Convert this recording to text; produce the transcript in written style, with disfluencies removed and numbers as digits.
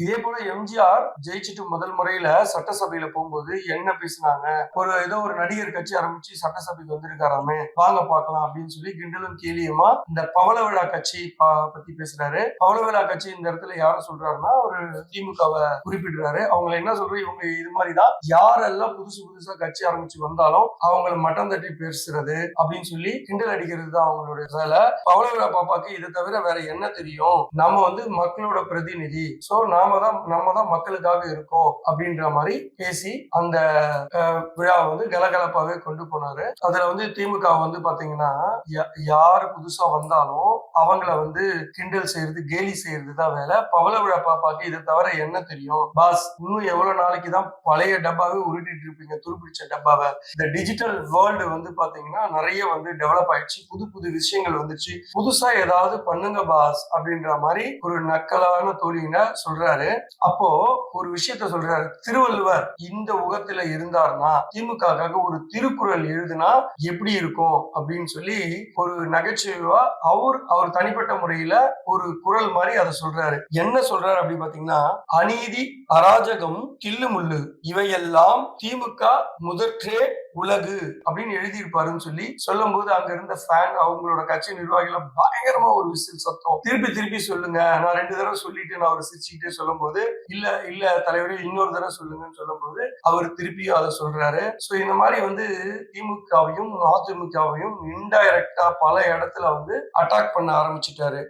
இதே போல எம்ஜிஆர் ஜெயிச்சுட்டு முதல் முறையில சட்டசபையில போகும்போது என்ன பேசினாங்க, ஏதோ ஒரு நடிகர் கட்சி ஆரம்பிச்சு சட்டசபைக்கு வந்திருக்காராமே, வாங்க பார்க்கலாம் அப்படின்னு சொல்லி கிண்டலும் கேலியுமா இந்த பவள விழா கட்சி பத்தி பேசுறாரு. பவள விழா கட்சி இந்த இடத்துல யார சொல்றாருன்னா ஒரு திமுகவை குறிப்பிடுறாரு. அவங்களை என்ன சொல்றது, இவங்க இது மாதிரிதான் யாரெல்லாம் புதுசு புதுசா கட்சி ஆரம்பிச்சு வந்தாலும் அவங்களை மட்டம் தட்டி பேசுறது அப்படின்னு சொல்லி கிண்டல் அடிக்கிறது தான் அவங்களுடைய வேலை. பவள விழா பாப்பாக்கு இதை தவிர வேற என்ன தெரியும், நம்ம மக்களோட பிரதிநிதி, சோ நம்ம தான் மக்களுக்காக இருக்கோம் அப்படின்ற மாதிரி பேசி அந்த விழாவை கலகலப்பாவே கொண்டு போனாரு. அதுல திமுக பாத்தீங்கன்னா யாரு புதுசா வந்தாலும் அவங்கள கிண்டல் செய்யறது கேலி செய்யறது தான் வேலை. பவள விழா பாப்பாக்கு இதை தவிர என்ன தெரியும் பாஸ், இன்னும் எவ்வளவு நாளைக்கு தான் பழைய டப்பாவே உருட்டிட்டு இருப்பீங்க, துருப்பிடிச்ச டப்பாவை. இந்த டிஜிட்டல் வேர்ல்டு பாத்தீங்கன்னா நிறைய டெவலப் ஆயிடுச்சு, புது புது விஷயங்கள் வந்துச்சு, புதுசா ஏதாவது பண்ணுங்க பாஸ் அப்படின்ற மாதிரி ஒரு நக்கலான தோழியின சொல்றாரு. அப்போ ஒரு விஷயத்த சொல்றாரு, திருவள்ளுவர் இந்த உலகத்துல இருந்தார்னா திமுகவுக்காக ஒரு திருக்குறள் எழுதுனா எப்படி இருக்கும் அப்படின்னு சொல்லி ஒரு நகைச்சுவையா அவர் தனிப்பட்ட முறையில ஒரு குறள் மாதிரி அதை சொல்றாரு. என்ன சொல்றாரு அப்படி பாத்தீங்கன்னா, அநீதி அராஜகம் கில்லு முள்ளு இவையெல்லாம் திமுக முதற்றே உலகு அப்படின்னு எழுதியிருப்பாருன்னு சொல்லி சொல்லும் போது அங்க இருந்த ஃபேன் அவங்களோட கட்சி நிர்வாகிகள் பயங்கரமா ஒரு விசில் சத்தம், திருப்பி திருப்பி சொல்லுங்க, நான் 2 தடவை சொல்லிட்டு நான் அவர் சிரிச்சுக்கிட்டே சொல்லும் போது இல்ல இல்ல தலைவரே இன்னொரு தடவை சொல்லுங்கன்னு சொல்லும் போது அவர் திருப்பியும் அதை சொல்றாரு. சோ இந்த மாதிரி திமுகவையும் அதிமுகவையும் இன்டைரக்டா பல இடத்துல அட்டாக் பண்ண ஆரம்பிச்சுட்டாரு.